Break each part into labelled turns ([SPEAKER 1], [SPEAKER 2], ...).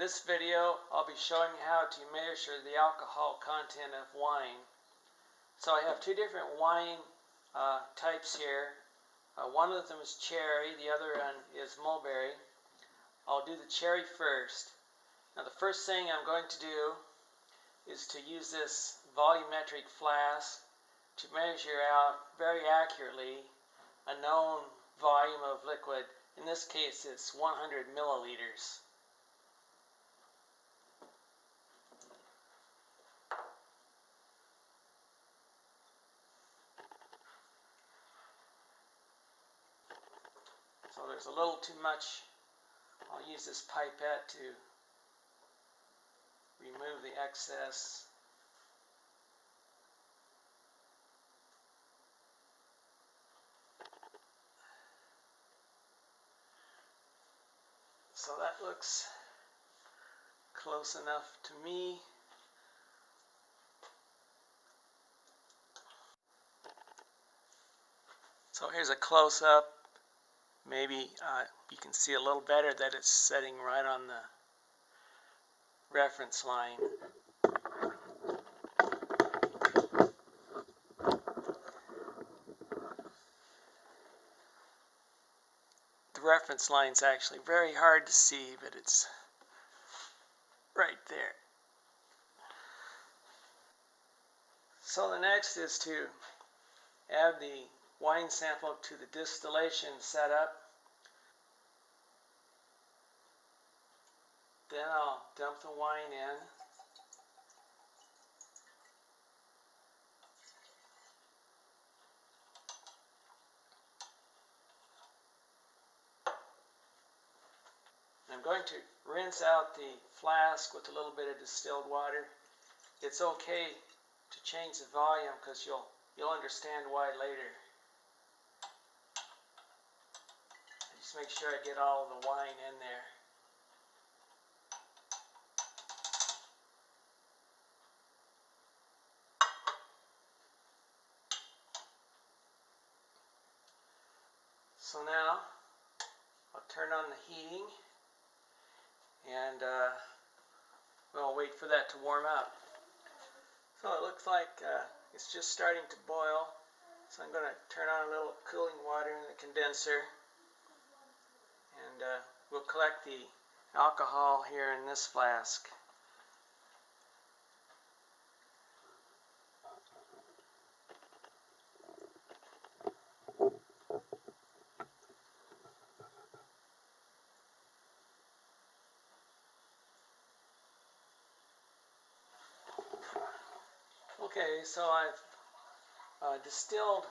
[SPEAKER 1] this video, I'll be showing you how to measure the alcohol content of wine. So I have two different wine types here. One of them is cherry, the other one is mulberry. I'll do the cherry first. Now the first thing I'm going to do is to use this volumetric flask to measure out very accurately a known volume of liquid. In this case, it's 100 milliliters. So there's a little too much. I'll use this pipette to remove the excess. So that looks close enough to me. So here's a close-up. Maybe you can see a little better that it's setting right on the reference line. The reference line's actually very hard to see, but it's right there. So the next is to add the wine sample to the distillation setup. Then I'll dump the wine in. I'm going to rinse out the flask with a little bit of distilled water. It's okay to change the volume because you'll understand why later. Just make sure I get all of the wine in there. So now I'll turn on the heating and we'll wait for that to warm up. So it looks like it's just starting to boil. So I'm going to turn on a little cooling water in the condenser and we'll collect the alcohol here in this flask. Okay, so I've distilled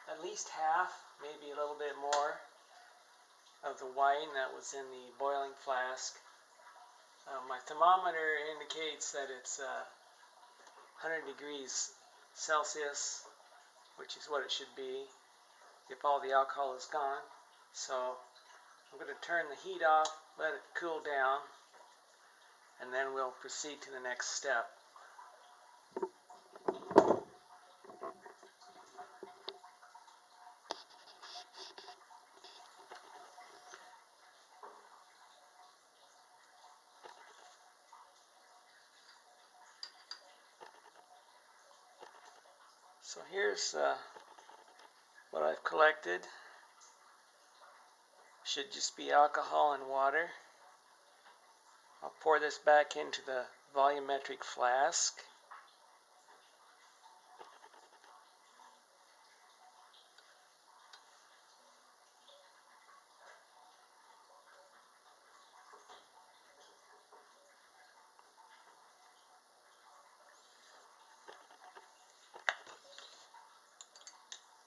[SPEAKER 1] at least half, maybe a little bit more, of the wine that was in the boiling flask. My thermometer indicates that it's 100 degrees Celsius, which is what it should be if all the alcohol is gone. So I'm going to turn the heat off, let it cool down, and then we'll proceed to the next step. So here's what I've collected. Should just be alcohol and water. I'll pour this back into the volumetric flask.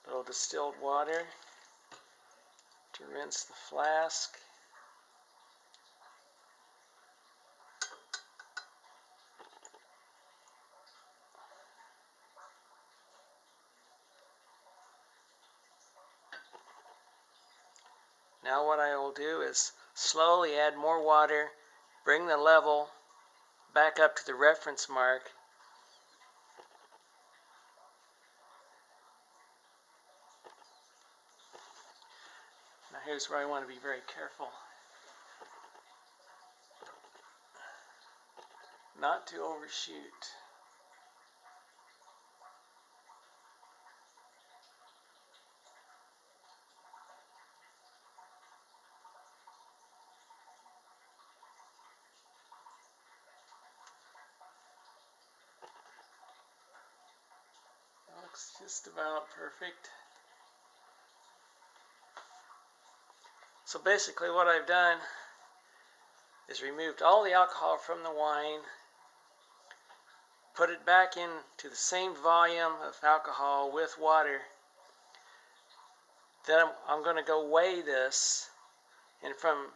[SPEAKER 1] A little distilled water to rinse the flask. Now what I will do is slowly add more water, bring the level back up to the reference mark. Now here's where I want to be very careful. not to overshoot. Looks just about perfect. So basically what I've done is removed all the alcohol from the wine, put it back into the same volume of alcohol with water. Then I'm going to go weigh this, and from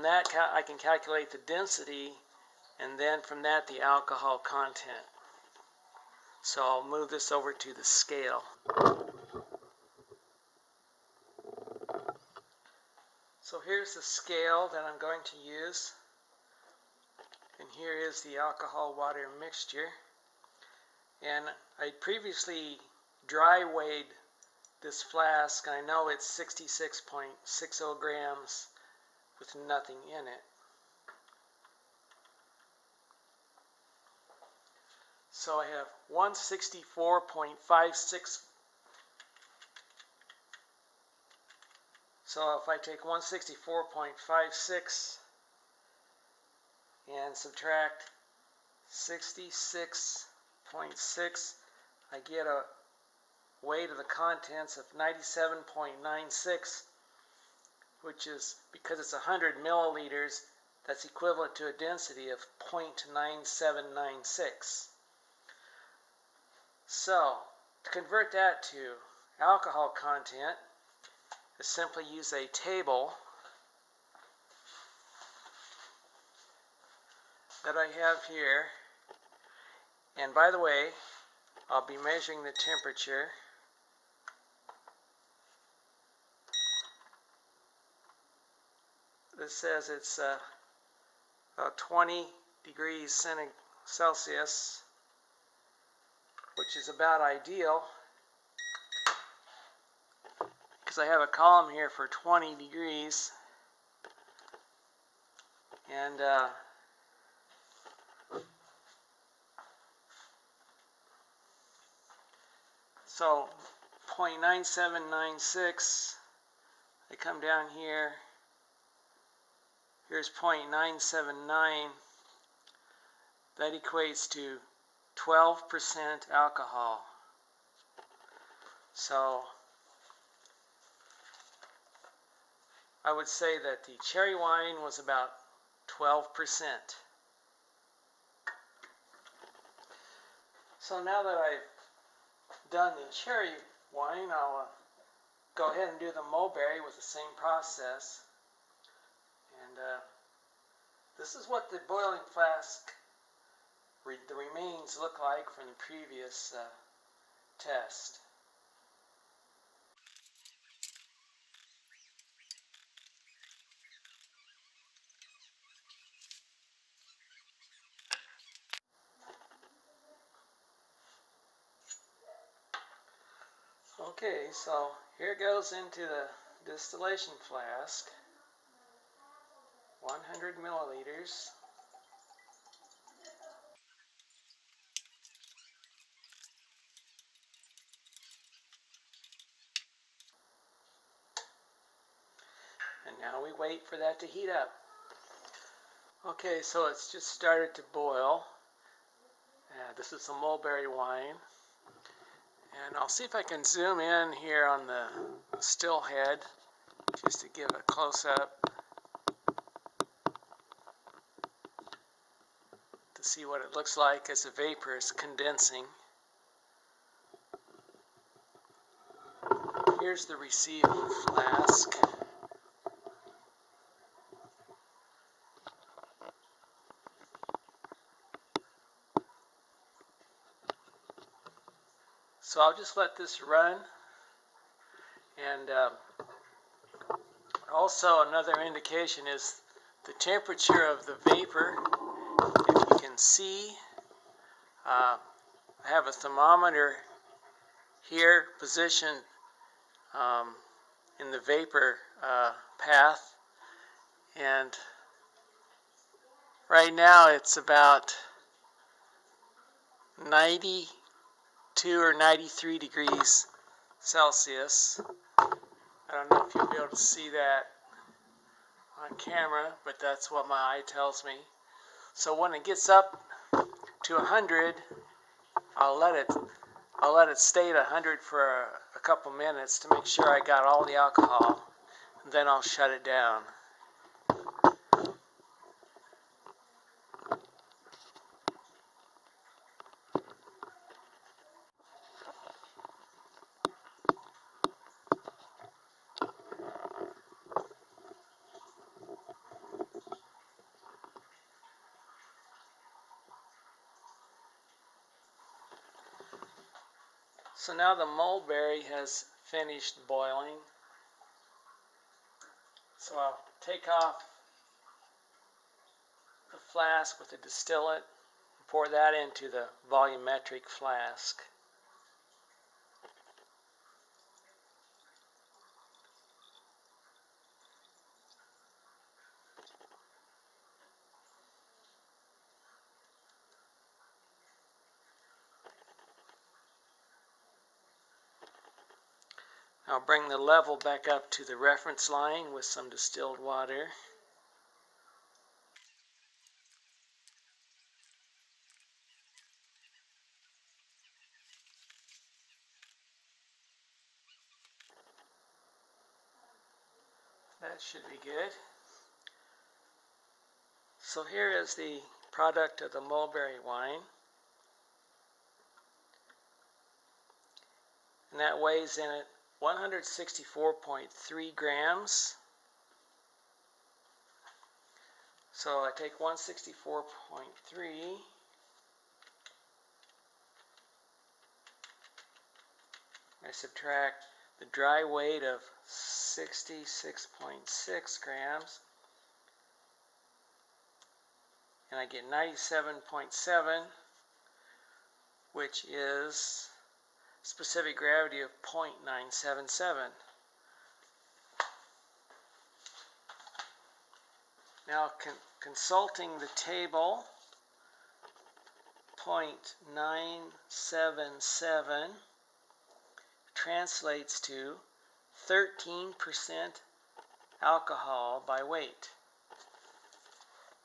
[SPEAKER 1] that I can calculate the density, and then from that the alcohol content. So I'll move this over to the scale. So here's the scale that I'm going to use, and here is the alcohol water mixture. And I previously dry weighed this flask, and I know it's 66.60 grams with nothing in it. So I have 164.56. So if I take 164.56 and subtract 66.6, I get a weight of the contents of 97.96, which is, because it's 100 milliliters, that's equivalent to a density of 0.9796. So, to convert that to alcohol content, I simply use a table that I have here. And by the way, I'll be measuring the temperature. This says it's 20 degrees Celsius, which is about ideal, because I have a column here for 20 degrees. And so 0.9796, I come down here, here's 0.979, that equates to 12% alcohol. So I would say that the cherry wine was about 12%. So now that I've done the cherry wine, I'll go ahead and do the mulberry with the same process. And this is what the boiling flask, the remains look like from the previous test. Okay, so here goes into the distillation flask, 100 milliliters. And now we wait for that to heat up. Okay, so it's just started to boil. This is a mulberry wine. And I'll see if I can zoom in here on the still head just to give a close-up to see what it looks like as the vapor is condensing. Here's the receiving flask. So I'll just let this run. And also another indication is the temperature of the vapor. If you can see, I have a thermometer here positioned in the vapor path, and right now it's about 92 or 93 degrees Celsius. I don't know if you'll be able to see that on camera, but that's what my eye tells me. So when it gets up to 100, I'll let it stay at 100 for a couple minutes to make sure I got all the alcohol, and then I'll shut it down. So now the mulberry has finished boiling. So I'll take off the flask with the distillate, pour that into the volumetric flask. I'll bring the level back up to the reference line with some distilled water. That should be good. So here is the product of the mulberry wine. And that weighs in at 164.3 grams. So I take 164.3, I subtract the dry weight of 66.6 grams, and I get 97.7, which is specific gravity of 0.977. Now consulting the table, 0.977 translates to 13% alcohol by weight.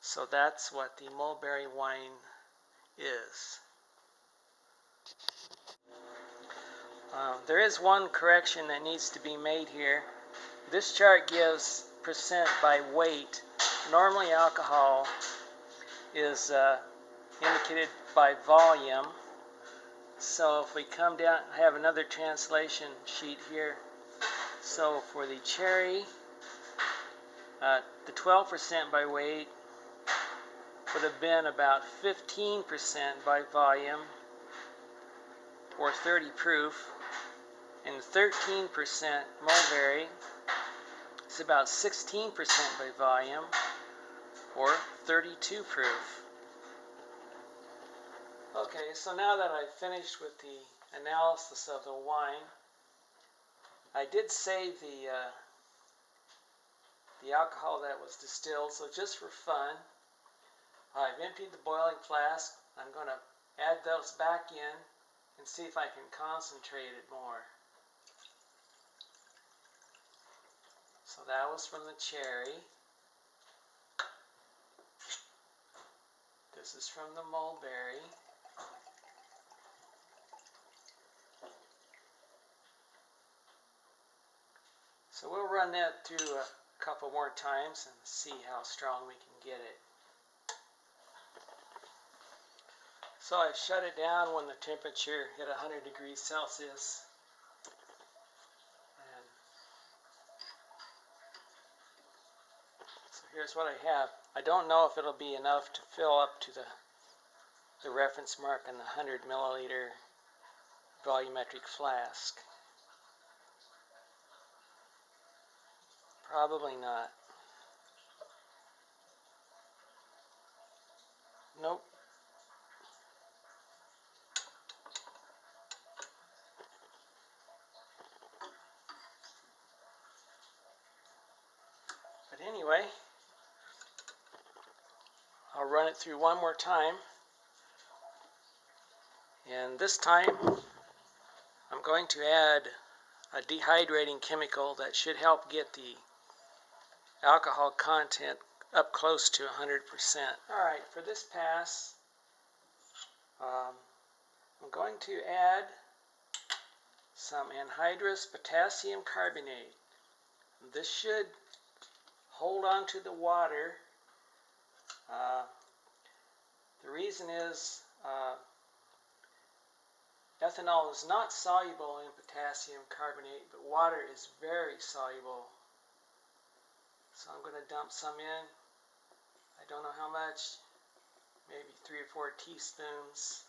[SPEAKER 1] So that's what the mulberry wine is. There is one correction that needs to be made here. This chart gives percent by weight. Normally alcohol is indicated by volume. So if we come down, I have another translation sheet here. So for the cherry, the 12% by weight would have been about 15% by volume, or 30 proof, and 13% mulberry is about 16% by volume, or 32 proof. Okay, so now that I've finished with the analysis of the wine, I did save the alcohol that was distilled, so just for fun, I've emptied the boiling flask. I'm going to add those back in and see if I can concentrate it more. So that was from the cherry. This is from the mulberry. So we'll run that through a couple more times and see how strong we can get it. So I shut it down when the temperature hit 100 degrees Celsius. And so here's what I have. I don't know if it'll be enough to fill up to the reference mark in the 100 milliliter volumetric flask. Probably not. Nope. But anyway, I'll run it through one more time. And this time I'm going to add a dehydrating chemical that should help get the alcohol content up close to 100%. Alright, for this pass, I'm going to add some anhydrous potassium carbonate. This should hold on to the water. The reason is ethanol is not soluble in potassium carbonate, but water is very soluble. So I'm going to dump some in. I don't know how much, maybe 3 or 4 teaspoons.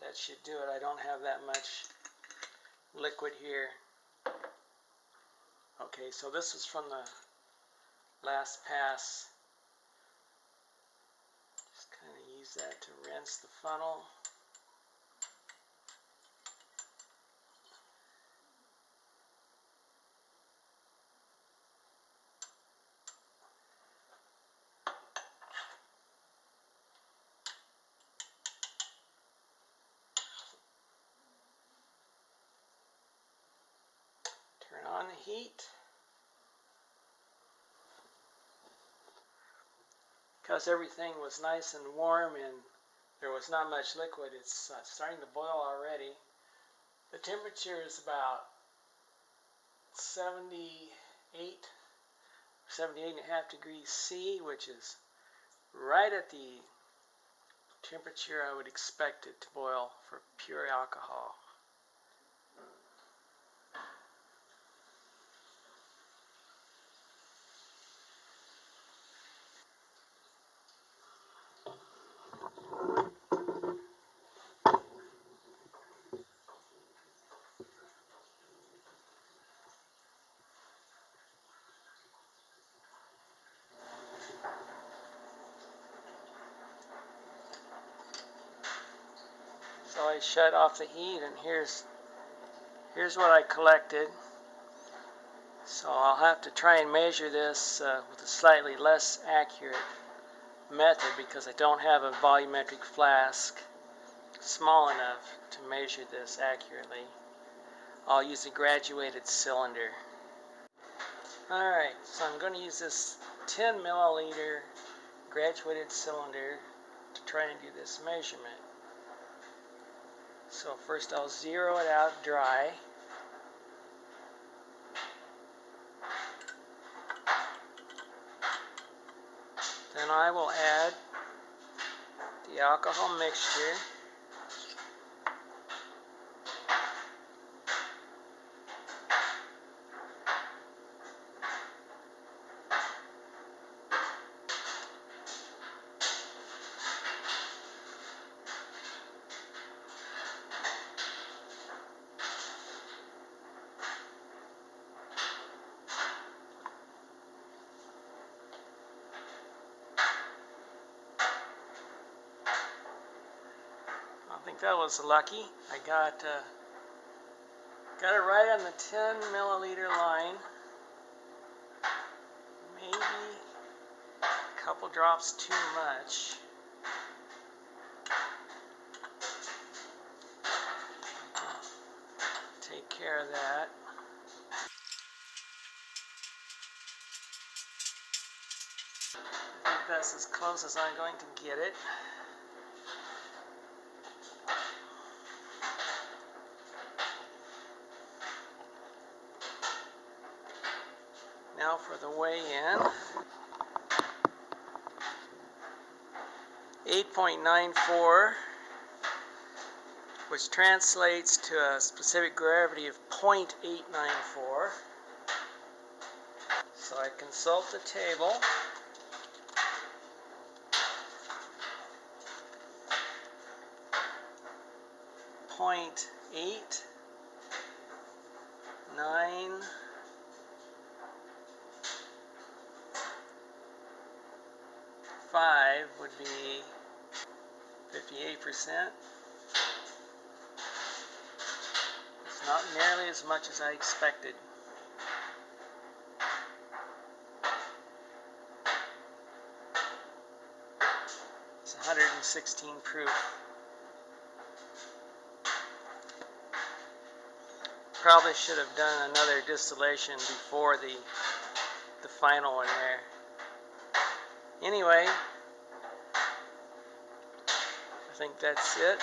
[SPEAKER 1] That should do it. I don't have that much liquid here. Okay, so this is from the last pass. Just kind of use that to rinse the funnel. Turn on the heat. Because everything was nice and warm and there was not much liquid, it's starting to boil already. The temperature is about 78.5 degrees C, which is right at the temperature I would expect it to boil for pure alcohol. So I shut off the heat, and here's what I collected. So I'll have to try and measure this with a slightly less accurate method because I don't have a volumetric flask small enough to measure this accurately. I'll use a graduated cylinder. Alright, so I'm going to use this 10 milliliter graduated cylinder to try and do this measurement. So first I'll zero it out dry. Then I will add the alcohol mixture. I think that was lucky. I got it right on the 10 milliliter line. Maybe a couple drops too much. Take care of that. I think that's as close as I'm going to get it. Now for the weigh-in. 8.94, which translates to a specific gravity of 0.894. So I consult the table. Point 895 would be 58%. It's not nearly as much as I expected. It's 150 16 proof. Probably should have done another distillation before the final in there. Anyway, I think that's it.